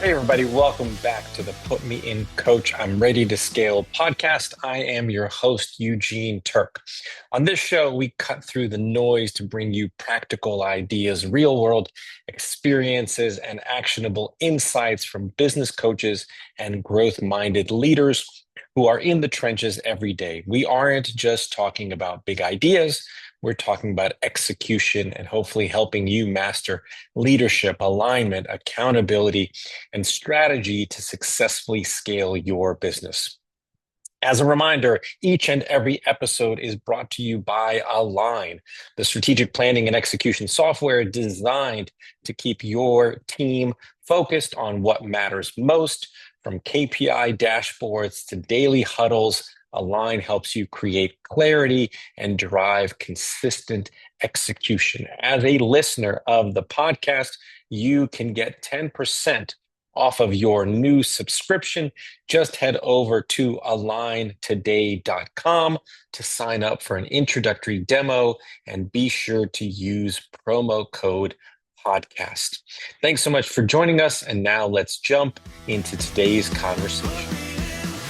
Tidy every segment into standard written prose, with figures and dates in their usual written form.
Hey, everybody, welcome back to the Put Me In Coach, I'm Ready to Scale podcast. I am your host, Eugene Terk. On this show, we cut through the noise to bring you practical ideas, real world experiences, and actionable insights from business coaches and growth minded leaders who are in the trenches every day. We aren't just talking about big ideas. We're talking about execution and hopefully helping you master leadership, alignment, accountability, and strategy to successfully scale your business. As a reminder, each and every episode is brought to you by Align, the strategic planning and execution software designed to keep your team focused on what matters most. From KPI dashboards to daily huddles, Align helps you create clarity and drive consistent execution. As a listener of the podcast, you can get 10% off of your new subscription. Just head over to aligntoday.com to sign up for an introductory demo and be sure to use promo code podcast. Thanks so much for joining us. And now let's jump into today's conversation.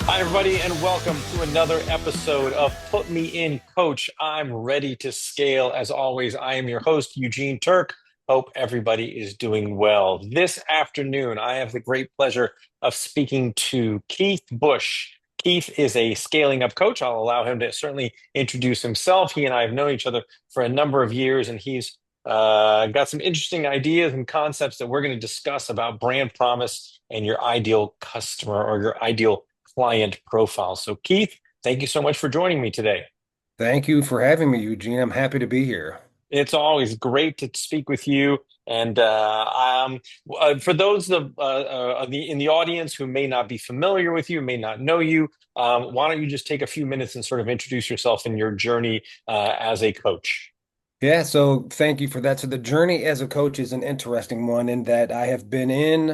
Hi, everybody, and welcome to another episode of Put Me In Coach, I'm Ready to Scale. As always, I am your host, Eugene Terk. Hope everybody is doing well. This afternoon, I have the great pleasure of speaking to Keith Bush. Keith is a scaling up coach. I'll allow him to certainly introduce himself. He and I have known each other for a number of years, and he's got some interesting ideas and concepts that we're going to discuss about brand promise and your ideal customer or your ideal client profile. So, Keith, thank you so much for joining me today. Thank you for having me, Eugene. I'm happy to be here. It's always great to speak with you. And for those in the audience who may not be familiar with you, may not know you, why don't you just take a few minutes and sort of introduce yourself and your journey as a coach? Yeah, so thank you for that. So the journey as a coach is an interesting one in that I have been in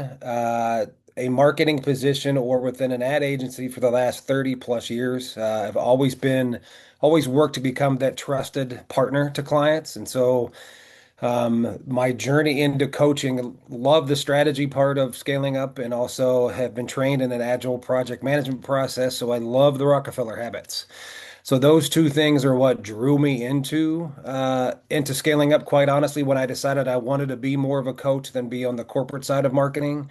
a marketing position or within an ad agency for the last 30 plus years. I've always worked to become that trusted partner to clients. And so my journey into coaching, love the strategy part of scaling up and also have been trained in an agile project management process. So I love the Rockefeller habits. So those two things are what drew me into scaling up. Quite honestly, when I decided I wanted to be more of a coach than be on the corporate side of marketing,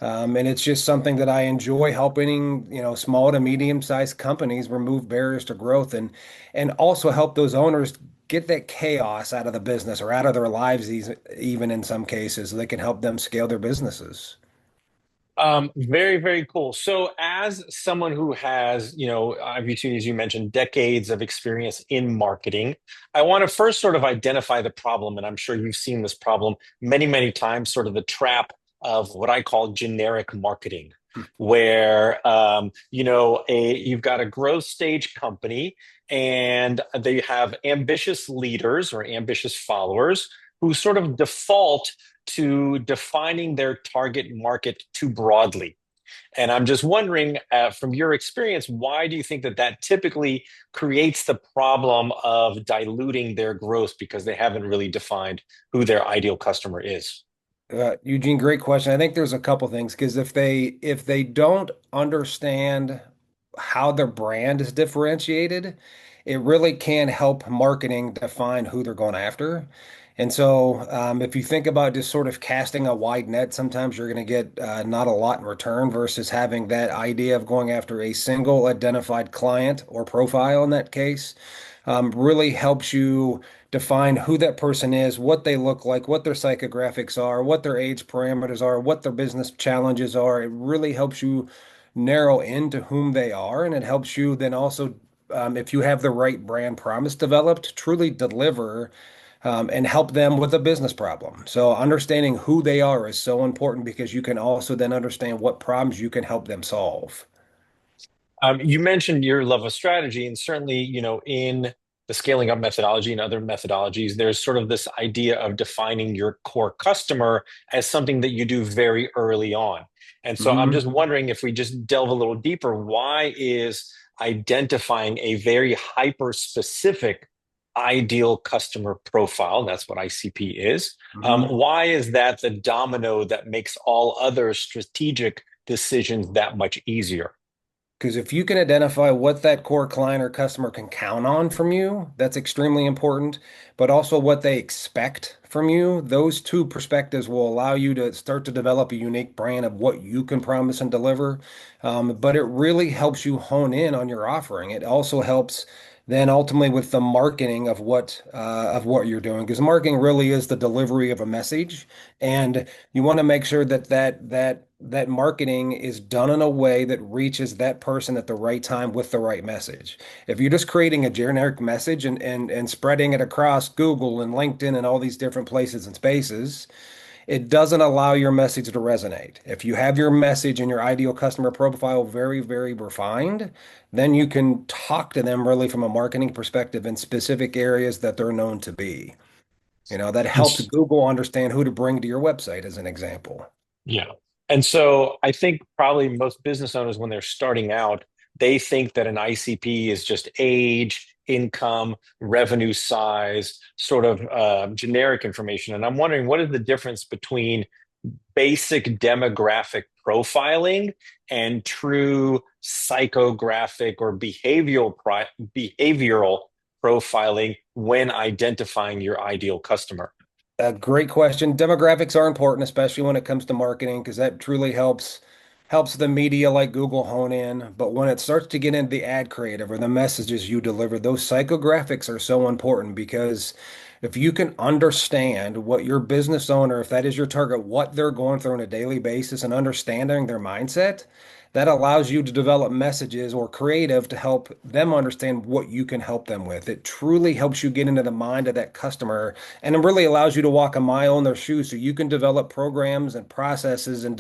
and it's just something that I enjoy helping, small to medium-sized companies remove barriers to growth and also help those owners get that chaos out of the business or out of their lives, even in some cases, so they can help them scale their businesses. Very, very cool. So, as someone who has, obviously, as you mentioned, decades of experience in marketing, I want to first sort of identify the problem. And I'm sure you've seen this problem many, many times, sort of the trap of what I call generic marketing, where, you've got a growth stage company and they have ambitious leaders or ambitious followers who sort of default to defining their target market too broadly. And I'm just wondering, from your experience, why do you think that that typically creates the problem of diluting their growth because they haven't really defined who their ideal customer is? Eugene, great question. I think there's a couple things because if they don't understand how their brand is differentiated, it really can help marketing define who they're going after. And so, if you think about just sort of casting a wide net, sometimes you're going to get not a lot in return versus having that idea of going after a single identified client or profile in that case, really helps you define who that person is, what they look like, what their psychographics are, what their age parameters are, what their business challenges are. It really helps you narrow into whom they are, and it helps you then also, if you have the right brand promise developed, truly deliver and help them with a business problem. So understanding who they are is so important because you can also then understand what problems you can help them solve. You mentioned your love of strategy, and certainly, in the scaling up methodology and other methodologies, there's sort of this idea of defining your core customer as something that you do very early on. And so I'm Mhm. just wondering if we just delve a little deeper, why is identifying a very hyper specific ideal customer profile. That's what ICP is. Mhm. Why is that the domino that makes all other strategic decisions that much easier? Because if you can identify what that core client or customer can count on from you, that's extremely important. But also what they expect from you, those two perspectives will allow you to start to develop a unique brand of what you can promise and deliver. But it really helps you hone in on your offering. It also helps then ultimately with the marketing of what you're doing, because marketing really is the delivery of a message, and you want to make sure that marketing is done in a way that reaches that person at the right time with the right message. If you're just creating a generic message and spreading it across Google and LinkedIn and all these different places and spaces, it doesn't allow your message to resonate. If you have your message and your ideal customer profile very, very refined, then you can talk to them really from a marketing perspective in specific areas that they're known to be. That And helps Google understand who to bring to your website, as an example. Yeah. And so I think probably most business owners, when they're starting out, they think that an ICP is just age, income, revenue size, sort of generic information. And I'm wondering, what is the difference between basic demographic profiling and true psychographic or behavioral profiling when identifying your ideal customer? A great question. Demographics are important, especially when it comes to marketing, because that truly helps the media like Google hone in. But when it starts to get into the ad creative or the messages you deliver, those psychographics are so important because if you can understand what your business owner, if that is your target, what they're going through on a daily basis and understanding their mindset, that allows you to develop messages or creative to help them understand what you can help them with. It truly helps you get into the mind of that customer, and it really allows you to walk a mile in their shoes so you can develop programs and processes and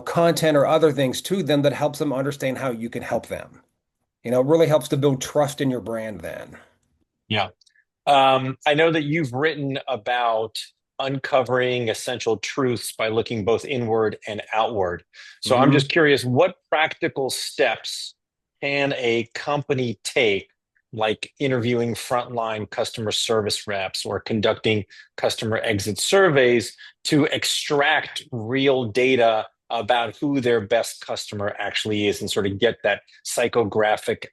content or other things to them that helps them understand how you can help them. It really helps to build trust in your brand then. Yeah. I know that you've written about uncovering essential truths by looking both inward and outward. So I'm just Hmm. curious, what practical steps can a company take, like interviewing frontline customer service reps or conducting customer exit surveys, to extract real data about who their best customer actually is and sort of get that psychographic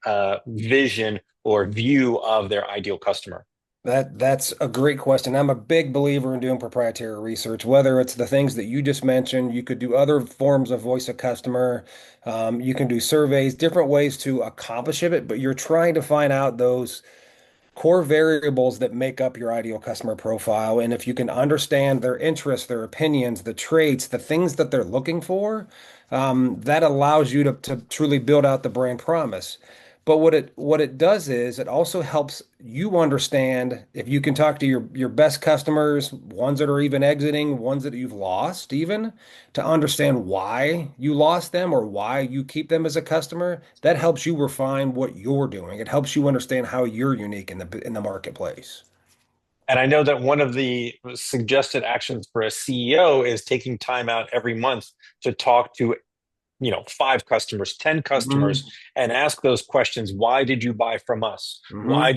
vision or view of their ideal customer? That's a great question. I'm a big believer in doing proprietary research, whether it's the things that you just mentioned. You could do other forms of voice of customer. You can do surveys, different ways to accomplish it, but you're trying to find out those core variables that make up your ideal customer profile. And if you can understand their interests, their opinions, the traits, the things that they're looking for, that allows you to truly build out the brand promise. But what it does is it also helps you understand if you can talk to your best customers, ones that are even exiting, ones that you've lost, even to understand why you lost them or why you keep them as a customer. That helps you refine what you're doing. It helps you understand how you're unique in the marketplace. And I know that one of the suggested actions for a CEO is taking time out every month to talk to, 5 customers, 10 customers, Hmm. and ask those questions. Why did you buy from us? Hmm. Why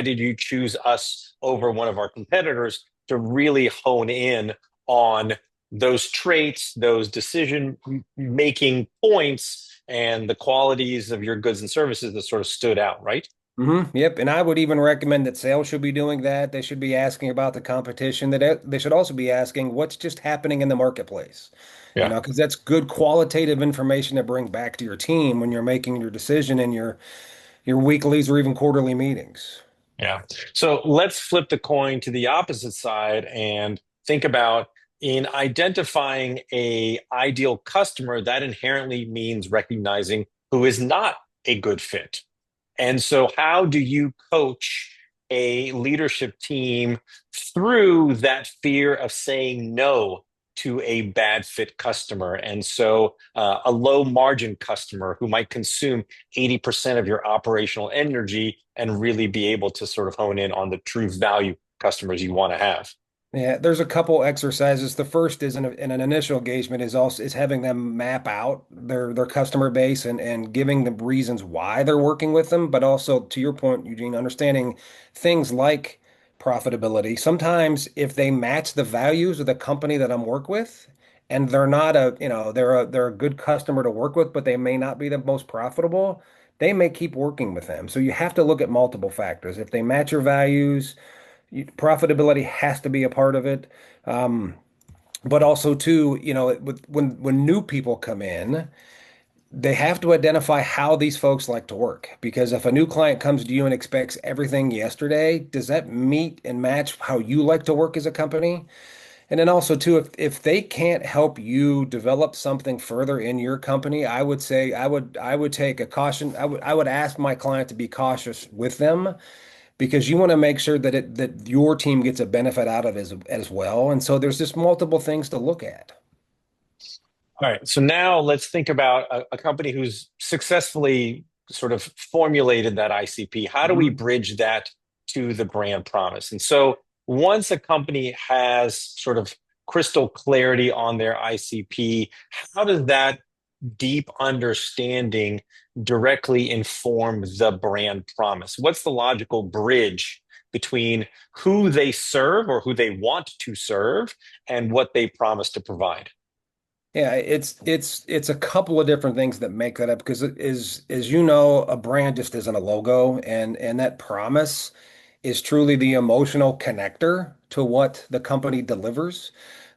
did you choose us over one of our competitors, to really hone in on those traits, those decision making points, and the qualities of your goods and services that sort of stood out, right? Yep. And I would even recommend that sales should be doing that. They should be asking about the competition. That they should also be asking what's just happening in the marketplace. Yeah. Because that's good qualitative information to bring back to your team when you're making your decision in your weeklies or even quarterly meetings. Yeah. So let's flip the coin to the opposite side and think about, in identifying a ideal customer, that inherently means recognizing who is not a good fit. And so how do you coach a leadership team through that fear of saying no to a bad fit customer? And so a low margin customer who might consume 80% of your operational energy, and really be able to sort of hone in on the true value customers you want to have. Yeah, there's a couple exercises. The first is in an initial engagement is having them map out their customer base and giving them reasons why they're working with them, but also to your point, Eugene, understanding things like profitability. Sometimes if they match the values of the company that I'm work with, and they're not they're a good customer to work with, but they may not be the most profitable, they may keep working with them. So you have to look at multiple factors. If they match your values, profitability has to be a part of it. Um, but also too, when new people come in, they have to identify how these folks like to work. Because if a new client comes to you and expects everything yesterday, does that meet and match how you like to work as a company? And then also too, if they can't help you develop something further in your company, I would say I would take a caution. I would ask my client to be cautious with them because you want to make sure that your team gets a benefit out of it as well. And so there's just multiple things to look at. All right. So now let's think about a company who's successfully sort of formulated that ICP. How do we Mhm. bridge that to the brand promise? And so once a company has sort of crystal clarity on their ICP, how does that deep understanding directly inform the brand promise? What's the logical bridge between who they serve or who they want to serve and what they promise to provide? Yeah, it's a couple of different things that make that up because it is, as you know, a brand just isn't a logo, and that promise is truly the emotional connector to what the company delivers.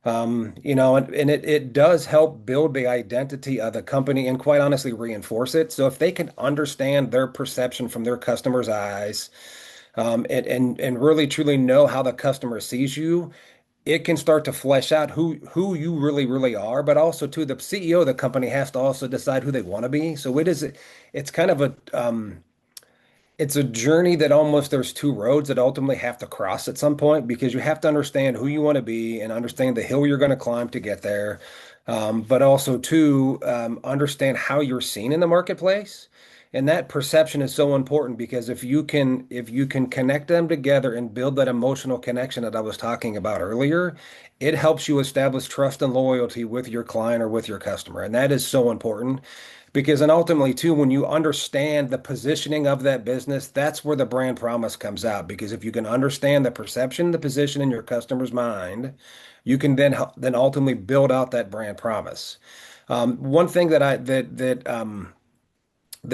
And it does help build the identity of the company and quite honestly reinforce it. So if they can understand their perception from their customers' eyes, and really truly know how the customer sees you, it can start to flesh out who you really are, but also too the CEO of the company has to also decide who they want to be. So it's kind of it's a journey that almost there's two roads that ultimately have to cross at some point because you have to understand who you want to be and understand the hill you're going to climb to get there. But also to understand how you're seen in the marketplace. And that perception is so important because if you can connect them together and build that emotional connection that I was talking about earlier, it helps you establish trust and loyalty with your client or with your customer. And that is so important. Because then ultimately, too, when you understand the positioning of that business, that's where the brand promise comes out. Because if you can understand the perception, the position in your customer's mind, you can then ultimately build out that brand promise. One thing that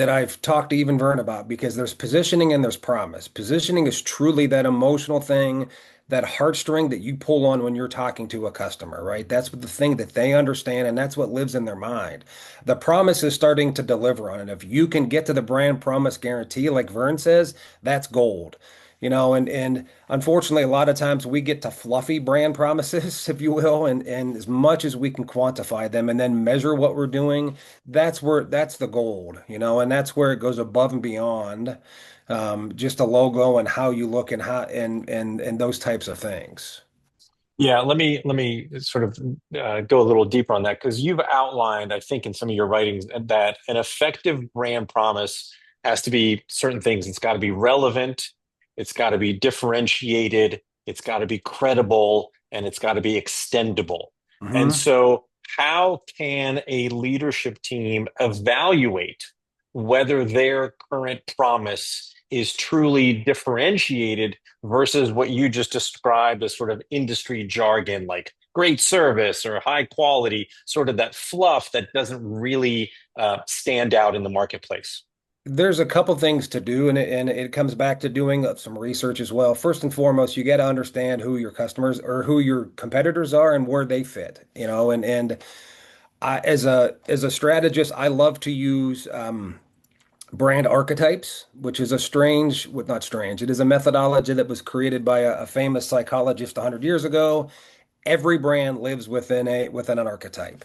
I've talked to even Vern about because there's positioning and there's promise. Positioning is truly that emotional thing, that heartstring that you pull on when you're talking to a customer, right? That's the thing that they understand and that's what lives in their mind. The promise is starting to deliver on it. If you can get to the brand promise guarantee, like Vern says, that's gold. And unfortunately, a lot of times we get to fluffy brand promises, if you will, and as much as we can quantify them and then measure what we're doing, that's the gold, and that's where it goes above and beyond just a logo and how you look and how and those types of things. Yeah, let me sort of go a little deeper on that because you've outlined, I think, in some of your writings that an effective brand promise has to be certain things. It's got to be relevant, it's got to be differentiated, it's got to be credible, and it's got to be extendable. And Hmm. so, how can a leadership team evaluate whether their current promise is truly differentiated versus what you just described as sort of industry jargon, like great service or high quality, sort of that fluff that doesn't really stand out in the marketplace? There's a couple things to do, and it comes back to doing some research as well. First and foremost, you got to understand who your customers or who your competitors are and where they fit, and as a strategist, I love to use brand archetypes, which is well, not strange. It is a methodology that was created by a famous psychologist 100 years ago. Every brand lives within an archetype.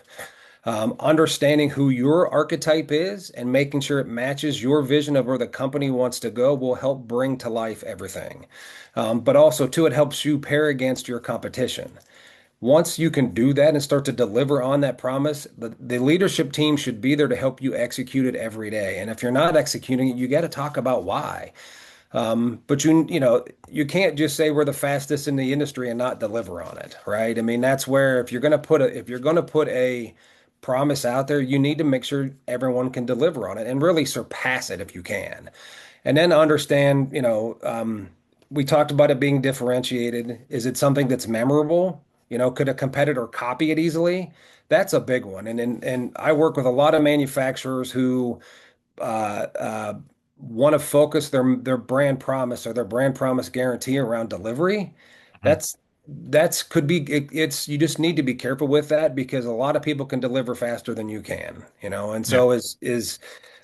Understanding who your archetype is and making sure it matches your vision of where the company wants to go will help bring to life everything. But also, too, it helps you pair against your competition. Once you can do that and start to deliver on that promise, the leadership team should be there to help you execute it every day. And if you're not executing it, you got to talk about why. But you can't just say we're the fastest in the industry and not deliver on it, right? I mean, that's where if you're going to put a promise out there, you need to make sure everyone can deliver on it and really surpass it if you can. And then understand, we talked about it being differentiated. Is it something that's memorable? Could a competitor copy it easily? That's a big one. And I work with a lot of manufacturers who uh, uh, want to focus their brand promise or their brand promise guarantee around delivery. Mhm. That's could be it's you just need to be careful with that because a lot of people can deliver faster than you can, and Yeah. so is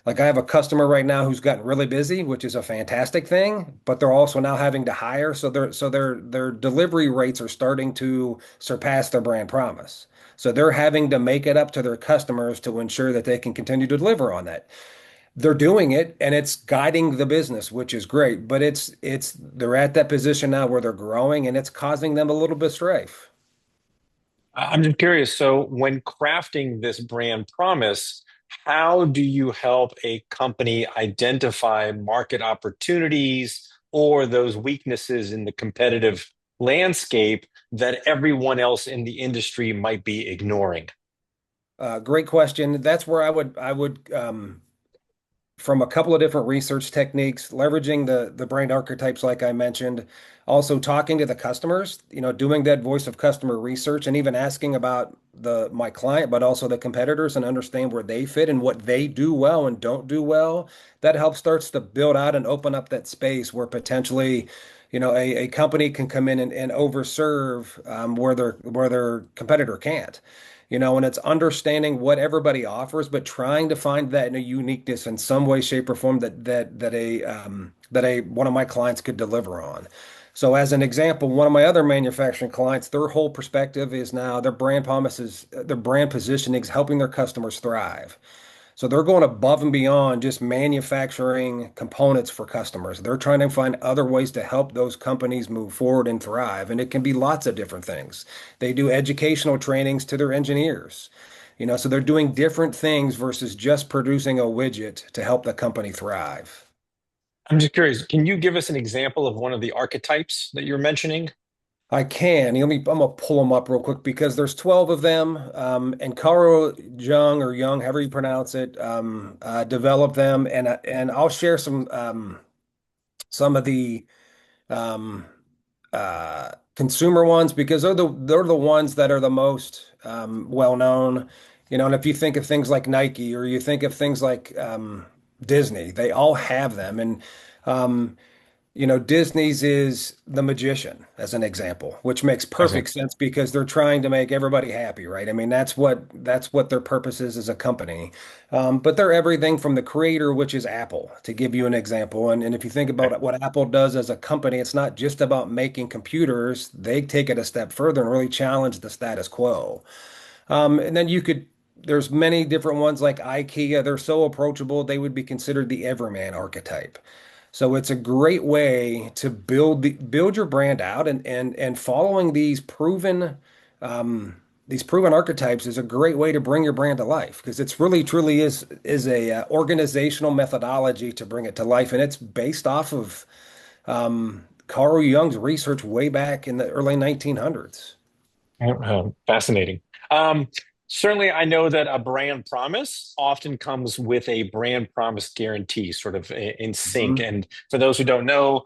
like I have a customer right now who's gotten really busy, which is a fantastic thing, but they're also now having to hire, so their delivery rates are starting to surpass their brand promise. So they're having to make it up to their customers to ensure that they can continue to deliver on that. They're doing it and it's guiding the business, which is great, but it's they're at that position now where they're growing and it's causing them a little bit of strife. I'm just curious. So, when crafting this brand promise, how do you help a company identify market opportunities or those weaknesses in the competitive landscape that everyone else in the industry might be ignoring? Great question. That's where I would from a couple of different research techniques, leveraging the brand archetypes, like I mentioned, also talking to the customers, doing that voice of customer research and even asking about my client, but also the competitors and understand where they fit and what they do well and don't do well. That helps starts to build out and open up that space where potentially, a company can come in and overserve where their competitor can't. And it's understanding what everybody offers, but trying to find that in a uniqueness in some way, shape, or form that a one of my clients could deliver on. So, as an example, one of my other manufacturing clients, their whole perspective is now their brand promises, their brand positioning is helping their customers thrive. So they're going above and beyond just manufacturing components for customers. They're trying to find other ways to help those companies move forward and thrive. And it can be lots of different things. They do educational trainings to their engineers. So they're doing different things versus just producing a widget to help the company thrive. I'm just curious, can you give us an example of one of the archetypes that you're mentioning? I can. I'm gonna pull them up real quick because there's 12 of them. And Carl Jung or Young, however you pronounce it, developed them, and I'll share some of the um, consumer ones because they're the ones that are the most well known. And if you think of things like Nike or you think of things like Disney, they all have them. And um, Disney's is the magician, as an example, which makes I see. perfect sense because they're trying to make everybody happy, right? I mean, that's what their purpose is as a company. But they're everything from the creator, which is Apple, to give you an example. And if you think Okay. about what Apple does as a company, it's not just about making computers. They take it a step further and really challenge the status quo. And then there's many different ones like IKEA. They're so approachable, they would be considered the everyman archetype. So it's a great way to build your brand out and following these proven archetypes is a great way to bring your brand to life because it's really truly is a organizational methodology to bring it to life and it's based off of Carl Jung's research way back in the early 1900s. Fascinating. Um, Certainly, I know that a brand promise often comes with a brand promise guarantee, sort of in sync. Mhm. And for those who don't know,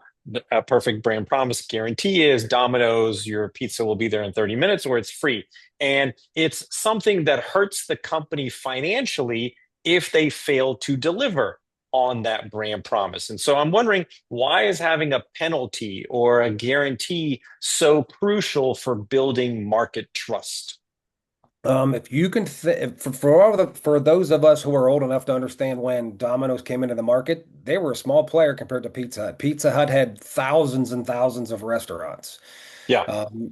a perfect brand promise guarantee is Domino's, your pizza will be there in 30 minutes or it's free. And it's something that hurts the company financially if they fail to deliver on that brand promise. And so I'm wondering, why is having a penalty or a guarantee so crucial for building market trust? If you can for those of us who are old enough to understand when Domino's came into the market, they were a small player compared to Pizza Hut. Pizza Hut had thousands and thousands of restaurants. Yeah.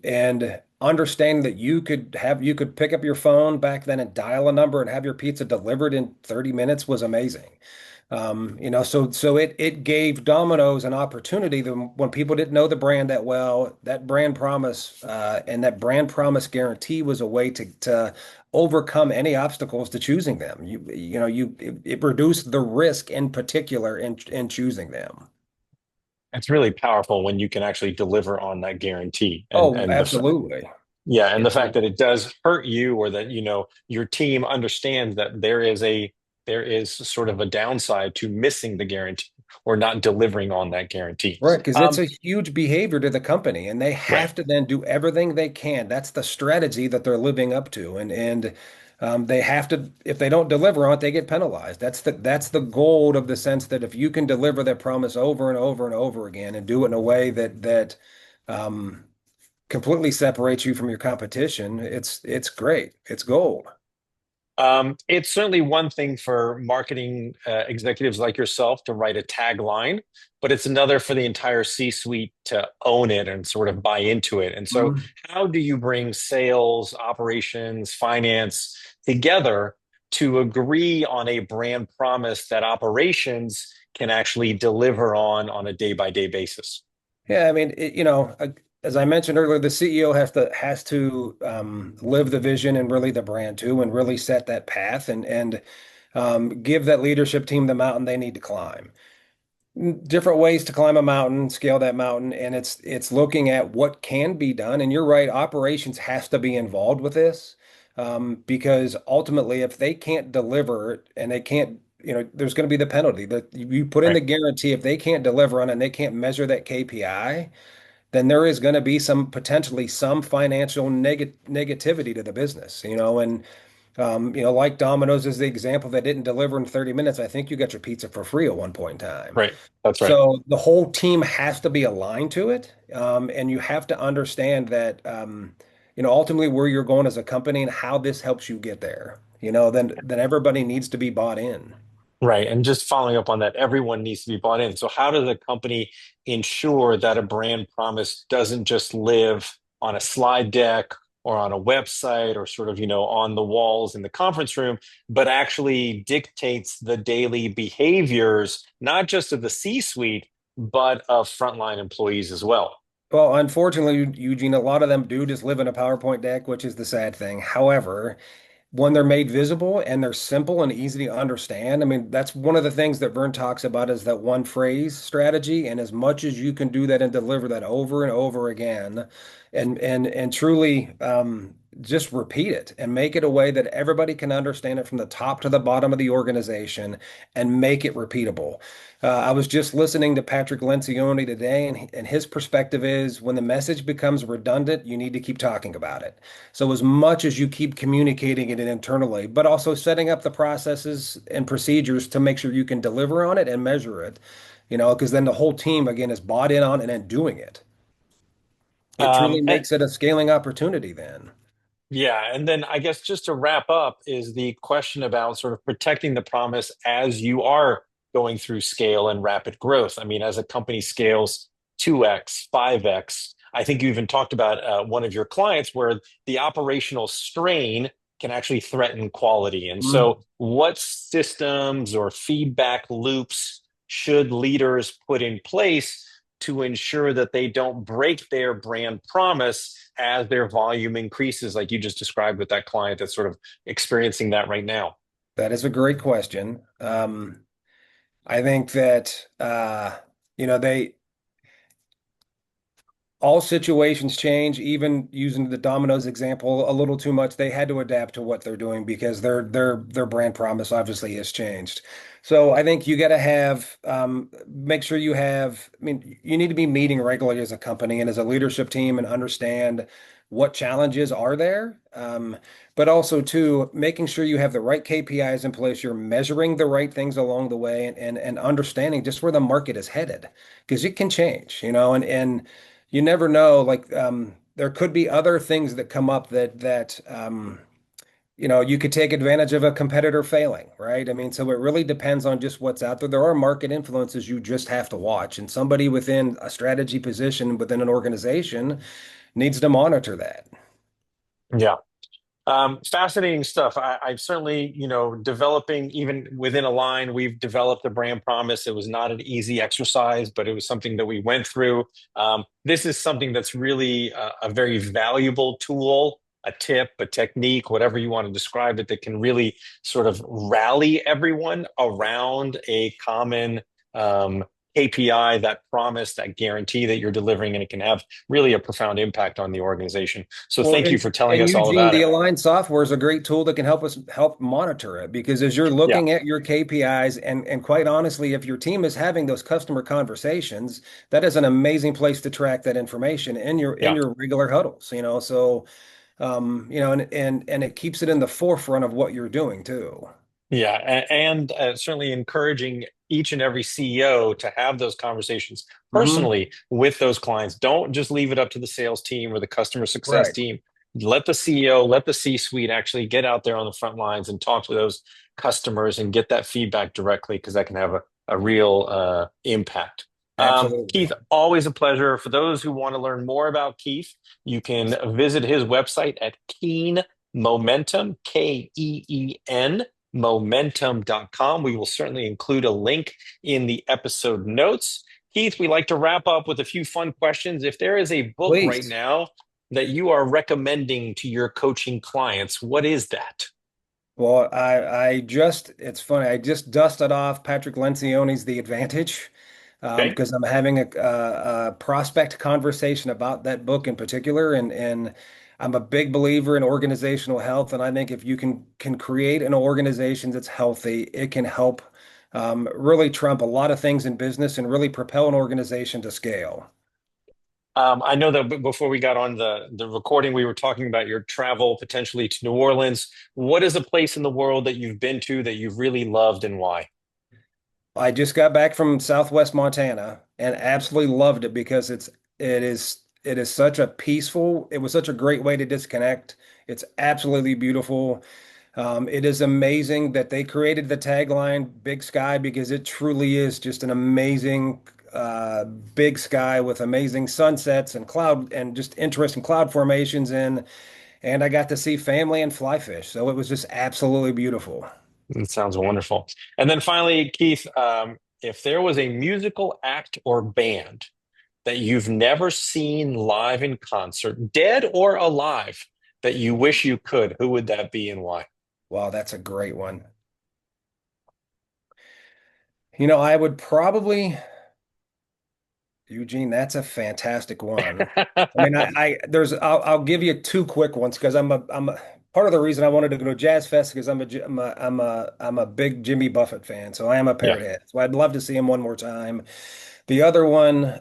And understanding that you could pick up your phone back then and dial a number and have your pizza delivered in 30 minutes was amazing. So it gave Domino's an opportunity that when people didn't know the brand that well, that brand promise and that brand promise guarantee was a way to overcome any obstacles to choosing them. It reduced the risk in particular in choosing them. It's really powerful when you can actually deliver on that guarantee. Oh, absolutely. Yeah, and the It's fact that it does hurt you, or that your team understands that there is sort of a downside to missing the guarantee or not delivering on that guarantee. right, because it's Um, a huge behavior to the company, and they right. have to then do everything they can. That's the strategy that they're living up to, and they have to. If they don't deliver on it, they get penalized. That's the goal of the sense that if you can deliver that promise over and over and over again, and do it in a way that um, completely separates you from your competition, it's great. It's gold. It's certainly one thing for marketing executives like yourself to write a tagline, but it's another for the entire C-suite to own it and sort of buy into it. And so, Mhm. how do you bring sales, operations, finance together to agree on a brand promise that operations can actually deliver on a day-by-day basis? Yeah, I mean, as I mentioned earlier, the CEO has to live the vision and really the brand too, and really set that path and give that leadership team the mountain they need to climb. Different ways to climb a mountain, scale that mountain, and it's looking at what can be done. And you're right, operations has to be involved with this because ultimately, if they can't deliver and they can't, there's going to be the penalty that you put in Right. the guarantee. If they can't deliver on it and they can't measure that KPI, then there is going to be some potentially some financial negativity to the business, and like Domino's is the example that didn't deliver in 30 minutes. I think you got your pizza for free at one point in time. Right. That's right. So the whole team has to be aligned to it, and you have to understand that, ultimately where you're going as a company and how this helps you get there. Then everybody needs to be bought in. Right. And just following up on that, everyone needs to be bought in. So, how does a company ensure that a brand promise doesn't just live on a slide deck or on a website or sort of, on the walls in the conference room, but actually dictates the daily behaviors, not just of the C-suite, but of frontline employees as well? Well, unfortunately, Eugene, a lot of them do just live in a PowerPoint deck, which is the sad thing. However, when they're made visible and they're simple and easy to understand. I mean, that's one of the things that Vern talks about is that one phrase strategy. And as much as you can do that and deliver that over and over again, and truly just repeat it and make it a way that everybody can understand it from the top to the bottom of the organization and make it repeatable. I was just listening to Patrick Lencioni today, and his perspective is when the message becomes redundant, you need to keep talking about it. So as much as you keep communicating it internally, but also setting up the processes and procedures to make sure you can deliver on it and measure it, because then the whole team again is bought in on it and doing it. It truly And makes it a scaling opportunity then. Yeah, and then I guess just to wrap up is the question about sort of protecting the promise as you are going through scale and rapid growth. I mean, as a company scales 2x, 5x, I think you even talked about one of your clients where the operational strain can actually threaten quality. And Mhm. so, what systems or feedback loops should leaders put in place to ensure that they don't break their brand promise as their volume increases, like you just described with that client that's sort of experiencing that right now? That is a great question. I think that they all situations change, even using the Domino's example a little too much. They had to adapt to what they're doing because their brand promise obviously has changed. So I think you got to have make sure you have. I mean, you need to be meeting regularly as a company and as a leadership team and understand what challenges are there. But also too, making sure you have the right KPIs in place. You're measuring the right things along the way and understanding just where the market is headed because it can change, and you never know. Like there could be other things that come up that you could take advantage of a competitor failing, right? I mean, so it really depends on just what's out there. There are market influences you just have to watch, and somebody within a strategy position within an organization needs to monitor that. Yeah. Fascinating stuff. I've certainly, developing even within a line, we've developed a brand promise. It was not an easy exercise, but it was something that we went through. This is something that's really a very valuable tool, a tip, a technique, whatever you want to describe it, that can really sort of rally everyone around a common um, KPI, that promise, that guarantee that you're delivering, and it can have really a profound impact on the organization. So Well, thank you for telling and us all Eugene, about the it. aligned software is a great tool that can help monitor it because as you're Yeah, looking at your KPIs and quite honestly, if your team is having those customer conversations, that is an amazing place to track that information in yeah. your regular huddles, so and it keeps it in the forefront of what you're doing too. Yeah, and certainly encouraging each and every CEO to have those conversations Hmm. personally with those clients. Don't just leave it up to the sales team or the customer success Right. team. Let the CEO, let the C-suite actually get out there on the front lines and talk to those customers and get that feedback directly because that can have a real impact. Absolutely. Keith, always a pleasure. For those who want to learn more about Keith, you can visit his website at Keen Momentum, KEEN momentum.com. We will certainly include a link in the episode notes. Keith, we like to wrap up with a few fun questions. If there is a book right Please. now that you are recommending to your coaching clients, what is that? Well, it's funny. I just dusted off Patrick Lencioni's The Advantage Okay. because I'm having a prospect conversation about that book in particular. And I'm a big believer in organizational health. And I think if you can create an organization that's healthy, it can help really trump a lot of things in business and really propel an organization to scale. I know that before we got on the recording, we were talking about your travel potentially to New Orleans. What is a place in the world that you've been to that you've really loved and why? I just got back from Southwest Montana and absolutely loved it because it is such a peaceful, it was such a great way to disconnect. It's absolutely beautiful. It is amazing that they created the tagline Big Sky because it truly is just an amazing big sky with amazing sunsets and cloud and just interesting cloud formations and I got to see family and fly fish. So it was just absolutely beautiful. It sounds wonderful. And then finally, Keith, if there was a musical act or band that you've never seen live in concert, dead or alive, that you wish you could, who would that be and why? Wow, that's a great one. I would probably, Eugene, that's a fantastic one. I mean, I'll give you two quick ones because part of the reason I wanted to go to Jazz Fest because I'm a big Jimmy Buffett fan, so I am a Yeah, Parrot head. So I'd love to see him one more time. The other one,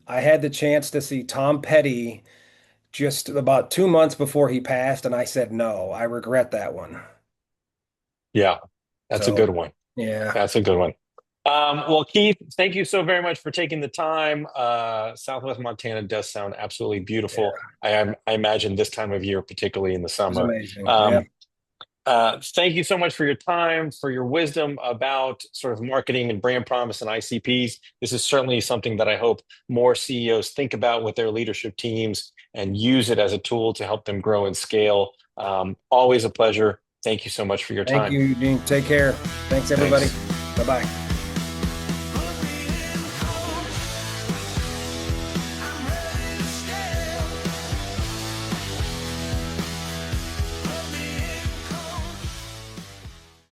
I had the chance to see Tom Petty just about 2 months before he passed, and I said no. I regret that one. yeah, that's a So good one. yeah, That's a good one. Well, Keith, thank you so very much for taking the time. Southwest Montana does sound absolutely beautiful. yeah, I imagine this time of year, particularly in the it was summer. amazing. Yeah, Um, thank you so much for your time, for your wisdom about sort of marketing and brand promise and ICPs. This is certainly something that I hope more CEOs think about with their leadership teams and use it as a tool to help them grow and scale. Always a pleasure. Thank you so much for your thank time. you, Eugene. Take care. Thanks, everybody. Thanks. Bye bye.